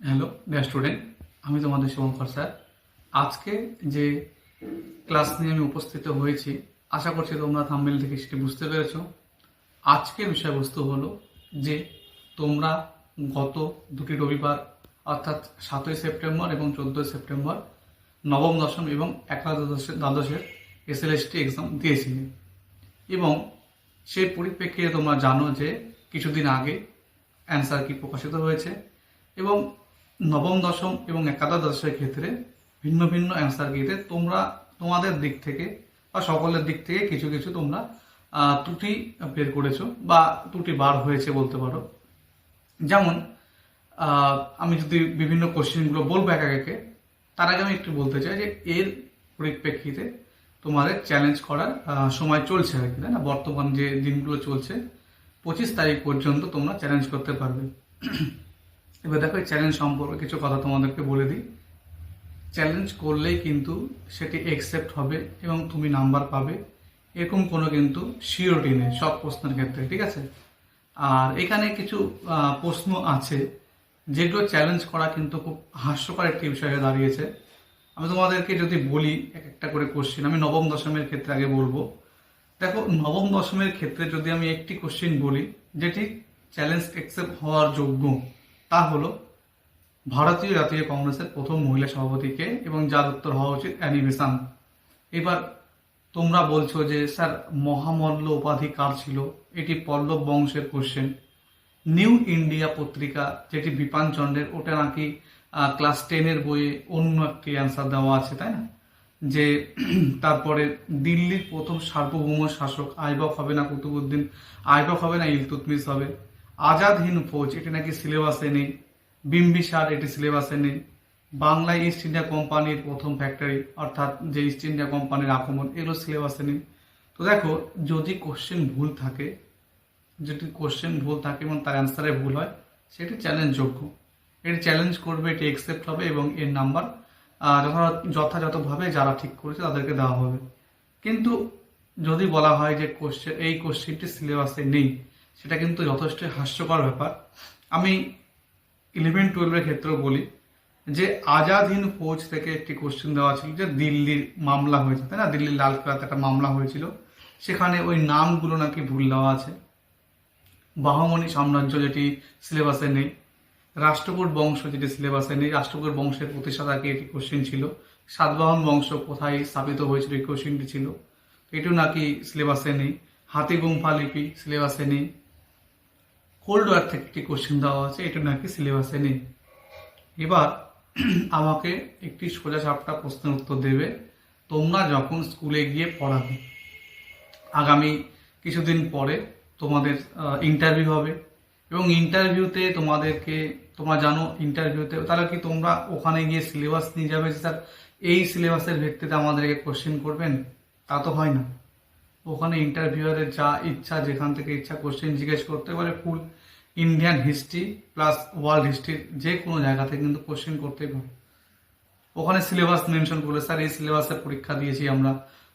Hello dear student, আমি তোমাদের Shubhankar sir. আজকে যে ক্লাস নিয়ে আমি উপস্থিত হয়েছি, আশা করছি তোমরা থাম্বনেল থেকে সেটি বুঝতে পেরেছো। আজকের বিষয়বস্তু হলো যে তোমরা গত দুটি রবিবার অর্থাৎ 7ই সেপ্টেম্বর এবং 14ই সেপ্টেম্বর নবম দশম এবং একাদশ দ্বাদশের এসএলএসটি এক্সাম দিয়েছিলে এবং সেই পরিপ্রেক্ষিতে তোমরা জানো যে কিছুদিন আগে অ্যান্সার কি প্রকাশিত হয়েছে এবং নবম দশম এবং একাদশ দ্বাদশের ক্ষেত্রে ভিন্ন ভিন্ন অ্যান্সার কিতে তোমরা তোমাদের দিক থেকে বা সকলের দিক থেকে কিছু কিছু তোমরা ত্রুটি বের করেছো বা ত্রুটি বার হয়েছে বলতে পারো। যেমন আমি যদি বিভিন্ন কোশ্চেনগুলো বলবো এক একে, তার আগে আমি একটু বলতে চাই যে এর পরিপ্রেক্ষিতে তোমাদের চ্যালেঞ্জ করার সময় চলছে আর কি, তাই না? বর্তমান যে দিনগুলো চলছে 25 তারিখ পর্যন্ত তোমরা চ্যালেঞ্জ করতে পারবে। এবার দেখো, এই চ্যালেঞ্জ সম্পর্কে কিছু কথা তোমাদেরকে বলে দিই। চ্যালেঞ্জ করলেই কিন্তু সেটি অ্যাকসেপ্ট হবে এবং তুমি নাম্বার পাবে, এরকম কোনো কিন্তু সিওরিটি নেই সব প্রশ্নের ক্ষেত্রে, ঠিক আছে? আর এখানে কিছু প্রশ্ন আছে যেগুলো চ্যালেঞ্জ করা কিন্তু খুব হাস্যকর একটি বিষয় হয়ে দাঁড়িয়েছে। আমি তোমাদেরকে যদি বলি এক একটা করে কোশ্চেন, আমি নবম দশমের ক্ষেত্রে আগে বলবো। দেখো, নবম দশমের ক্ষেত্রে যদি আমি একটি কোশ্চেন বলি যেটি চ্যালেঞ্জ অ্যাকসেপ্ট হওয়ার যোগ্য, তা হলো ভারতীয় জাতীয় কংগ্রেসের প্রথম মহিলা সভাপতিকে এবং যার উত্তর হওয়া উচিত অ্যানি বেসান্ত। এবার তোমরা বলছো যে স্যার মহামল্ল উপাধি কার ছিল, এটি পল্লব বংশের কোশ্চেন। নিউ ইন্ডিয়া পত্রিকা যেটি বিপান চন্দ্রের, ওটা নাকি ক্লাস 10-এর বইয়ে অন্য একটি অ্যান্সার দেওয়া আছে, তাই না? যে তারপরে দিল্লির প্রথম সার্বভৌম শাসক আইবক হবে না কুতুবুদ্দিন, আইবক হবে না ইলতুৎমিশ হবে। আজাদ হিন্দ ফৌজ এটি নাকি সিলেবাসে নেই। বিম্বিসার এটি সিলেবাসে নেই। বাংলায় ইস্ট ইন্ডিয়া কোম্পানির প্রথম ফ্যাক্টরি অর্থাৎ যে ইস্ট ইন্ডিয়া কোম্পানির আক্রমণ, এগুলো সিলেবাসে নেই। তো দেখো, যদি কোশ্চেন ভুল থাকে, যদি কোশ্চেন ভুল থাকে এবং তার অ্যান্সারে ভুল হয়, সেটি চ্যালেঞ্জযোগ্য। এটি চ্যালেঞ্জ করবে, এটি অ্যাকসেপ্ট হবে এবং এর নাম্বার যথাযথভাবে যারা ঠিক করেছে তাদেরকে দেওয়া হবে। কিন্তু যদি বলা হয় যে এই কোশ্চেনটি সিলেবাসে নেই, সেটা কিন্তু যথেষ্ট হাস্যকর ব্যাপার। আমি 11-12-এর ক্ষেত্রেও বলি যে আজাদ হিন্দ ফৌজ থেকে একটি কোশ্চেন দেওয়া ছিল যে দিল্লির মামলা হয়েছে, তাই না? দিল্লির লালকেল্লাতে একটা মামলা হয়েছিল, সেখানে ওই নামগুলো নাকি ভুল দেওয়া আছে। বাহমনি সাম্রাজ্য যেটি সিলেবাসে নেই, রাষ্ট্রকূট বংশ যেটি সিলেবাসে নেই, রাষ্ট্রকূট বংশের প্রতিষ্ঠাতাকে এটি কোশ্চেন ছিল। সাতবাহন বংশ কোথায় স্থাপিত হয়েছিল, এই কোশ্চেনটি ছিল, এটিও নাকি সিলেবাসে নেই। হাতিগুম্ফা লিপি সিলেবাসে নেই। কোল্ড ওয়ার থেকে একটি কোশ্চেন দেওয়া আছে, এটা নাকি সিলেবাসে নেই। এবার আমাকে একটি সোজা সাপটা প্রশ্নের উত্তর দেবে। তোমরা যখন স্কুলে গিয়ে পড়াবে, আগামী কিছুদিন পরে তোমাদের ইন্টারভিউ হবে এবং ইন্টারভিউতে তোমরা জানো ইন্টারভিউতে তাহলে কি তোমরা ওখানে গিয়ে সিলেবাস নিয়ে যাবে যে স্যার এই সিলেবাসের ভিত্তিতে আমাদেরকে কোশ্চেন করবেন? তা তো হয় না। ওখানে ইন্টারভিউয়ারের যা ইচ্ছা, যেখান থেকে ইচ্ছা কোশ্চেন জিজ্ঞেস করতে পারে। ফুল ইন্ডিয়ান হিস্ট্রি প্লাস ওয়ার্ল্ড হিস্ট্রির যে কোনো জায়গা থেকে কিন্তু কোশ্চেন করতেই পারে। ওখানে সিলেবাস মেনশন করলে স্যার এই সিলেবাসের পরীক্ষা দিয়েছি আমরা,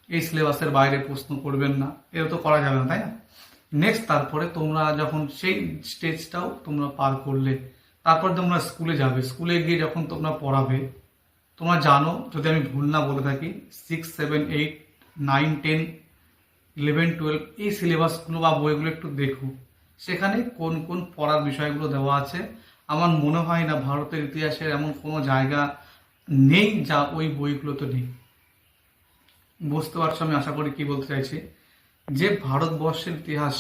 এই সিলেবাসের বাইরে প্রশ্ন করবেন না, এটা তো করা যাবে না, তাই না? নেক্সট, তারপরে তোমরা যখন সেই স্টেজটাও তোমরা পার করলে, তারপর তোমরা স্কুলে যাবে। স্কুলে গিয়ে যখন তোমরা পড়াবে, তোমরা জানো, যদি আমি ভুল না বলে থাকি, 6, 7, 8, 9, 10, 11, 12 এই সিলেবাসগুলো বা বইগুলো একটু দেখো, সেখানে কোন কোন পড়ার বিষয়গুলো দেওয়া আছে। আমার মনে হয় না ভারতের ইতিহাসের এমন কোনো জায়গা নেই যা ওই বইগুলোতে নেই। বুঝতে পারছো আমি আশা করি কি বলতে চাইছি? যে ভারতবর্ষের ইতিহাস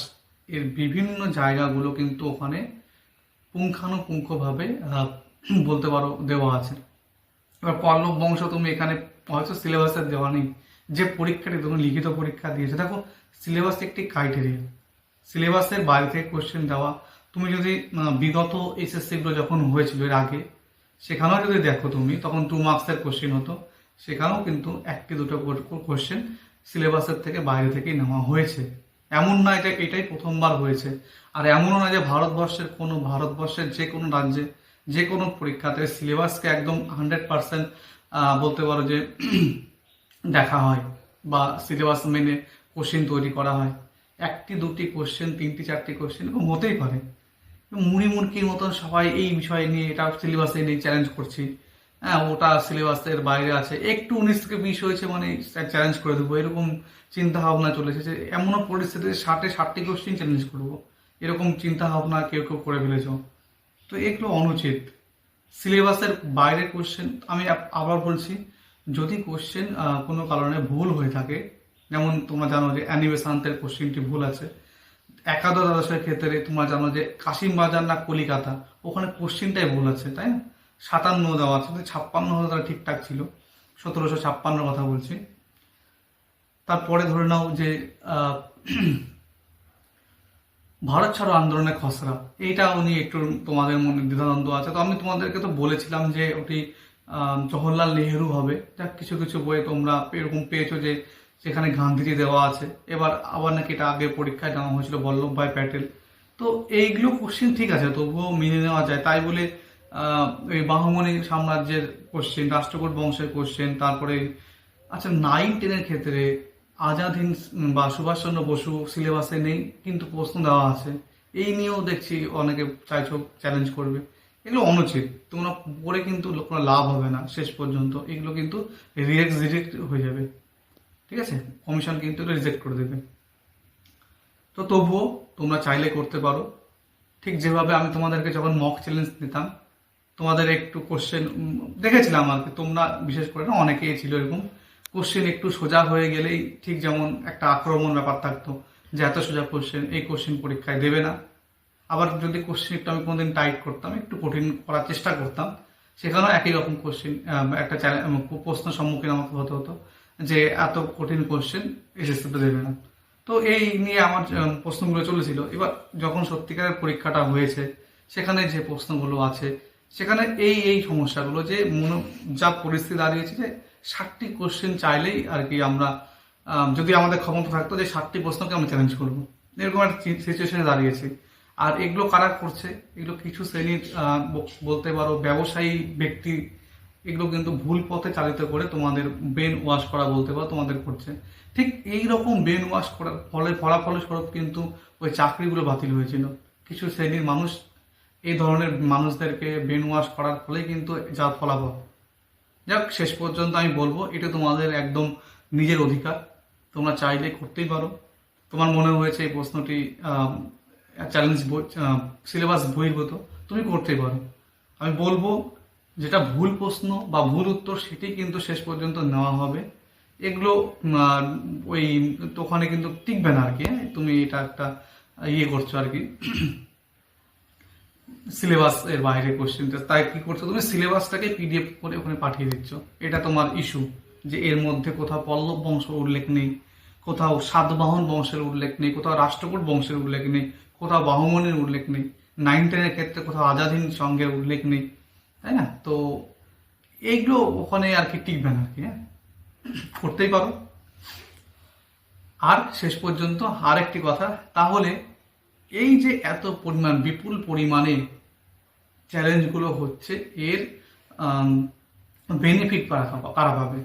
এর বিভিন্ন জায়গাগুলো কিন্তু ওখানে পুঙ্খানুপুঙ্খভাবে বলতে পারো দেওয়া আছে। এবার পল্লব বংশ তুমি এখানে হয়তো সিলেবাসের দেওয়া নেই, যে পরীক্ষাটি তুমি লিখিত পরীক্ষা দিয়েছো, দেখো সিলেবাস একটি ক্রাইটেরিয়া, সিলেবাসের বাইরে থেকে কোশ্চেন দেওয়া। তুমি যদি বিগত এসএসসিগুলো যখন হয়েছিল এর আগে, সেখানেও যদি দেখো তুমি, তখন 2 মার্কসের কোশ্চেন হতো, সেখানেও কিন্তু একটি দুটো কোশ্চেন সিলেবাসের থেকে বাইরে থেকেই নেওয়া হয়েছে। এমন না এটাই প্রথমবার হয়েছে। আর এমনও না যে ভারতবর্ষের যে কোনো রাজ্যে যে কোনো পরীক্ষাতে সিলেবাসকে একদম 100% বলতে পারো যে দেখা হয় বা সিলেবাস মেনে কোশ্চেন তৈরি করা হয়। একটি দুটি কোশ্চেন, 3টি 4টি কোশ্চেন এরকম হতেই পারে। মুড়ি মুড়কির মতন সবাই এই বিষয় নিয়ে এটা সিলেবাসে নিয়ে চ্যালেঞ্জ করছি, হ্যাঁ ওটা সিলেবাসের বাইরে আছে, একটু 19 থেকে 20 হয়েছে মানে চ্যালেঞ্জ করে দেবো, এরকম চিন্তা ভাবনা চলে এসেছে। এমনও পরিস্থিতিতে 60-টি কোশ্চিন চ্যালেঞ্জ করবো, এরকম চিন্তা ভাবনা কেউ কেউ করে ফেলেছ। তো এগুলো অনুচিত। সিলেবাসের বাইরে কোশ্চেন, আমি আবার বলছি, যদি কোশ্চেন কোনো কারণে ভুল হয়ে থাকে, যেমন তোমরা জানো যে অ্যানিমেশনের কোশ্চেনটি ভুল আছে, একাদশ দ্বাদশের ক্ষেত্রে তোমরা জানো যে কাশিম বাজার না কলিকাতা, ওখানে কোশ্চেনটাই ভুল আছে, তাই না? 57 দেওয়া আছে, 56 হলে তারা ঠিকঠাক ছিল, 1756 কথা বলছি। তারপরে ধরে নাও যে ভারত ছাড়ো আন্দোলনের খসড়া, এইটা উনি একটু তোমাদের মনে দ্বিধাদ্বন্দ্ব আছে। তো আমি তোমাদেরকে তো বলেছিলাম যে ওটি জওহরলাল নেহেরু হবে, যাক কিছু কিছু বইয়ে তোমরা এরকম পেয়েছো যে সেখানে গান্ধীজি দেওয়া আছে, এবার আবার নাকি এটা আগে পরীক্ষায় নেওয়া হয়েছিল বল্লভভাই প্যাটেল। তো এইগুলো কোশ্চেন ঠিক আছে, তবুও মেনে নেওয়া যায়। তাই বলে এই বাহমনি সাম্রাজ্যের কোশ্চেন, রাষ্ট্রকূট বংশের কোশ্চেন, তারপরে আচ্ছা 9-10-এর ক্ষেত্রে আজাদ হিন্দ বা সুভাষচন্দ্র বসু সিলেবাসে নেই কিন্তু প্রশ্ন দেওয়া আছে, এই নিয়েও দেখছি অনেকে চাইছো চ্যালেঞ্জ করবে। এগুলো অনুচিত, তোমরা পড়ে কিন্তু কোনো লাভ হবে না শেষ পর্যন্ত, এগুলো কিন্তু রিজেক্ট হয়ে যাবে, ঠিক আছে? কমিশন কিন্তু রিজেক্ট করে দেবে। তো তবুও তোমরা চাইলে করতে পারো, ঠিক যেভাবে আমি তোমাদেরকে যখন মক চ্যালেঞ্জ দিতাম, তোমাদের একটু কোশ্চেন দেখেছিলাম আর কি, তোমরা বিশেষ করে না, অনেকেই ছিল এরকম, কোশ্চেন একটু সোজা হয়ে গেলেই ঠিক যেমন একটা আক্রমণ ব্যাপার থাকতো যে এত সোজা কোশ্চেন, এই কোশ্চেন পরীক্ষায় দেবে না। আবার যদি কোশ্চেন একটু আমি কোনোদিন টাইট করতাম, একটু কঠিন করার চেষ্টা করতাম, সেখানেও একই রকম কোশ্চেন, একটা প্রশ্ন সম্মুখীন আমাকে হতে হতো যে এত কঠিন কোশ্চেন এসএসসিতে দেবে না। তো এই নিয়ে আমার প্রশ্নগুলো চলেছিল। এবার যখন সত্যিকারের পরীক্ষাটা হয়েছে, সেখানে যে প্রশ্নগুলো আছে, সেখানে এই এই সমস্যাগুলো, যে যা পরিস্থিতি দাঁড়িয়েছে যে 60টি কোশ্চেন চাইলেই আর কি আমরা, যদি আমাদের ক্ষমতা থাকতো যে 60টি প্রশ্নকে আমরা চ্যালেঞ্জ করবো, এরকম একটা সিচুয়েশনে দাঁড়িয়েছে। আর এগুলো কারা করছে? এগুলো কিছু শ্রেণীর বলতে পারো ব্যবসায়ী ব্যক্তি, এগুলো কিন্তু ভুল পথে চালিত করে তোমাদের ব্রেন ওয়াশ করা বলতে পারো তোমাদের করছে। ঠিক এই রকম ব্রেন ওয়াশ করার ফলাফল স্বরূপ কিন্তু ওই চাকরিগুলো বাতিল হয়েছিল। কিছু শ্রেণীর মানুষ এই ধরনের মানুষদেরকে ব্রেন ওয়াশ করার ফলে কিন্তু যা ফলাফল। যাক, শেষ পর্যন্ত আমি বলবো এটা তোমাদের একদম নিজের অধিকার, তোমরা চাইলে করতেই পারো। তোমার মনে হয়েছে এই প্রশ্নটি চ্যালেঞ্জ সিলেবাস বহির্ভূত, তুমি করতেই পারো। আমি বলবো যেটা ভুল প্রশ্ন বা ভুল উত্তর সেটি কিন্তু শেষ পর্যন্ত নেওয়া হবে। এগুলো ওই ওখানে কিন্তু টিকবে না আর কি, তুমি এটা একটা ইয়ে করছো আর কি, সিলেবাস এর বাইরে কোশ্চেন, তাই কি করছো তুমি সিলেবাসটাকে পিডিএফ করে ওখানে পাঠিয়ে দিচ্ছ। এটা তোমার ইস্যু যে এর মধ্যে কোথাও পল্লব বংশ উল্লেখ নেই, কোথাও সাতবাহন বংশের উল্লেখ নেই, কোথাও রাষ্ট্রকূট বংশের উল্লেখ নেই, কোথাও বাহুমনির উল্লেখ নেই, 9-10-এর ক্ষেত্রে কোথাও আজাদ হিন্দ সংঘের উল্লেখ নেই, তাই না? তো এইগুলো ওখানে আর কি টিকবে না আর কি, হ্যাঁ করতেই পারো। আর শেষ পর্যন্ত আর একটি কথা, তাহলে এই যে এত পরিমাণ বিপুল পরিমাণে চ্যালেঞ্জগুলো হচ্ছে, এর বেনিফিট কারা পাবে?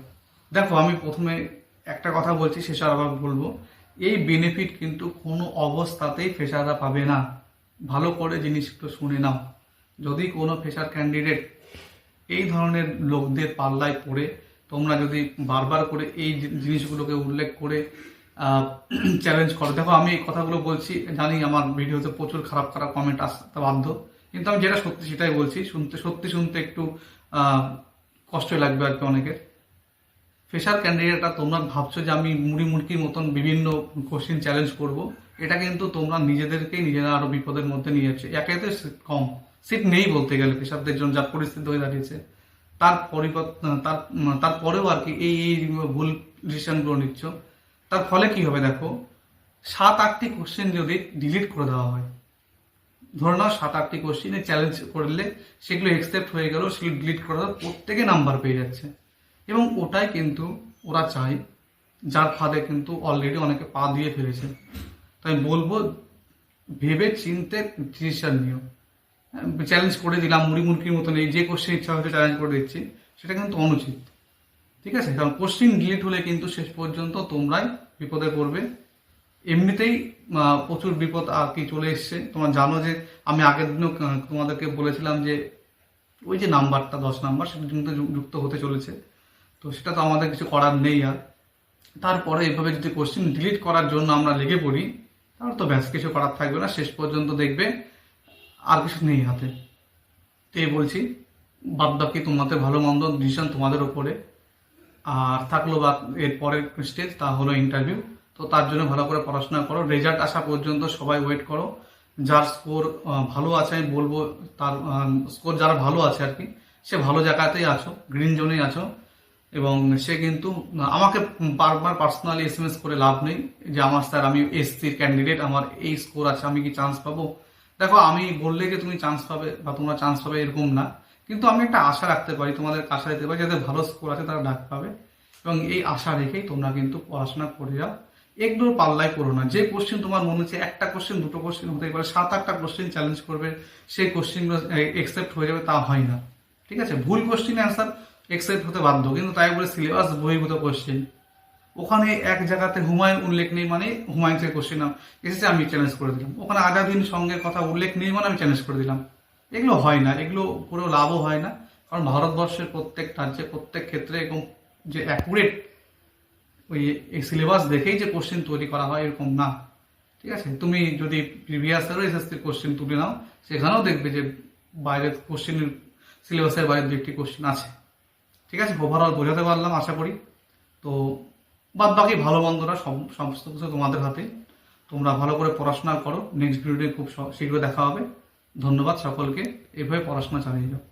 দেখো, আমি প্রথমে একটা কথা বলছি, শেষে আবার বলবো, এই বেনিফিট কিন্তু কোনো অবস্থাতেই ফ্রেশাররা পাবে না। ভালো করে জিনিসগুলো শুনে নাও। যদি কোনো ফ্রেশার ক্যান্ডিডেট এই ধরনের লোকদের পাল্লায় পড়ে তোমরা যদি বারবার করে এই জিনিসগুলোকে উল্লেখ করে চ্যালেঞ্জ করো, দেখো আমি এই কথাগুলো বলছি, জানি আমার ভিডিওতে প্রচুর খারাপ খারাপ কমেন্ট আসতে বাধ্য, কিন্তু আমি যেটা সত্যি সেটাই বলছি। শুনতে একটু কষ্ট লাগবে আর কি অনেকের। ফ্রেশার ক্যান্ডিডেটরা তোমরা ভাবছো যে আমি মুড়ি মুড়কির মতন বিভিন্ন কোশ্চিন চ্যালেঞ্জ করব, এটা কিন্তু তোমরা নিজেরা আরো বিপদের মধ্যে নিয়ে যাচ্ছে। একেতে কম সিট নেই বলতে গেলে ফ্রেশারদের জন্য, যা পরিস্থিতি হয়ে দাঁড়িয়েছে, তারপরেও আর কি এই এই ভুল ডিসিশনগুলো নিচ্ছ। তার ফলে কি হবে দেখো, 7-8টি কোশ্চেন যদি ডিলিট করে দেওয়া হয়, ধরে নাও 7-8টি কোশ্চেনে চ্যালেঞ্জ করলে সেগুলো অ্যাকসেপ্ট হয়ে গেল, সেগুলো ডিলিট করে দেওয়া, প্রত্যেকে নাম্বার পেয়ে যাচ্ছে। এবং ওটাই কিন্তু ওরা চায়, যার ফাঁদে কিন্তু অলরেডি অনেকে পা দিয়ে ফেলেছে। তাই বলবো ভেবে চিনতে ডিসিশন নিও। চ্যালেঞ্জ করে দিলাম মুড়ি মুড়কির মতন, এই যে কোশ্চেন ইচ্ছা হচ্ছে চ্যালেঞ্জ করে দিচ্ছি, সেটা কিন্তু অনুচিত, ঠিক আছে? কারণ কোশ্চেন ডিলিট হলে কিন্তু শেষ পর্যন্ত তোমরাই বিপদে পড়বে। এমনিতেই প্রচুর বিপদ আর কি চলে এসছে। তোমরা জানো যে আমি আগের দিনও তোমাদেরকে বলেছিলাম যে ওই যে নাম্বারটা 10 নাম্বার সেটা কিন্তু যুক্ত হতে চলেছে। তো সেটা তো আমাদের কিছু করার নেই আর। তারপরে এভাবে যদি কোশ্চেন ডিলিট করার জন্য আমরা লেগে পড়ি, তাহলে তো ব্যাস কিছু করার থাকবে না, শেষ পর্যন্ত দেখবে আর কিছু নেই হাতে। তো এই বলছি, বাদ বাকি তোমাদের ভালো মন্দ ডিসিশন তোমাদের ওপরে। আর থাকলো বা এর পরের স্টেজ, তা হলো ইন্টারভিউ। তো তার জন্য ভালো করে পড়াশোনা করো, রেজাল্ট আসা পর্যন্ত সবাই ওয়েট করো। যার স্কোর ভালো আছে আমি বলবো, তার স্কোর যারা ভালো আছে আর কি, সে ভালো জায়গাতেই আছো, গ্রিন জোনেই আছো। এবং সে কিন্তু আমাকে বারবার পার্সোনালি এসএমএস করে লাভ নেই যে আমার স্যার আমি এসসির ক্যান্ডিডেট, আমার এই স্কোর আছে, আমি কি চান্স পাবো। দেখো, আমি বললে যে তুমি চান্স পাবে বা তোমরা চান্স পাবে এরকম না, কিন্তু আমি একটা আশা রাখতে পারি, তোমাদের আশা দিতে পারি যাদের ভালো স্কোর আছে তারা ডাক পাবে। এবং এই আশা রেখেই তোমরা কিন্তু পড়াশোনা করে যাও, এগুলোর পাল্লায় করো না। যে কোশ্চেন তোমার মনে হচ্ছে একটা কোশ্চেন দুটো কোশ্চেন হতে পারে, 7-8টা কোশ্চেন চ্যালেঞ্জ করবে, সেই কোশ্চেনগুলো একসেপ্ট হয়ে যাবে, তা হয় না। ঠিক আছে, ভুল কোশ্চেন অ্যান্সার একসেপ্ট হতে বাধ্য, কিন্তু তাই বলে সিলেবাস বহির্ভূত কোশ্চেন ওখানে এক জায়গাতে হুমায়ুন উল্লেখ নেই মানে হুমায়ুন থেকে কোশ্চেন এসেছে আমি চ্যালেঞ্জ করে দিলাম, ওখানে আজাদিন সঙ্গের কথা উল্লেখ নেই মানে আমি চ্যালেঞ্জ করে দিলাম। এগুলো হয় না, এগুলো কোনো লাভও হয় না। কারণ ভারতবর্ষের প্রত্যেক রাজ্যে প্রত্যেক ক্ষেত্রে এরকম যে অ্যাকুরেট ওই এই সিলেবাস দেখেই যে কোশ্চেন তৈরি করা হয় এরকম না। ঠিক আছে, তুমি যদি প্রিভিয়াস ইয়ারও এসএসসির কোশ্চেন তুলে নাও, সেখানেও দেখবে যে বাইরের কোশ্চেনের সিলেবাসের বাইরে দু একটি কোশ্চেন আছে। ঠিক আছে, ওভারঅল বোঝাতে পারলাম আশা করি। তো বাদ বাকি ভালো মন্দরা সমস্ত কিছু তোমাদের হাতে। তোমরা ভালো করে পড়াশোনা করো, নেক্সট ভিডিওতে খুব শীঘ্র দেখা হবে। ধন্যবাদ সকলকে, এভাবে পড়াশোনা চালিয়ে যাও।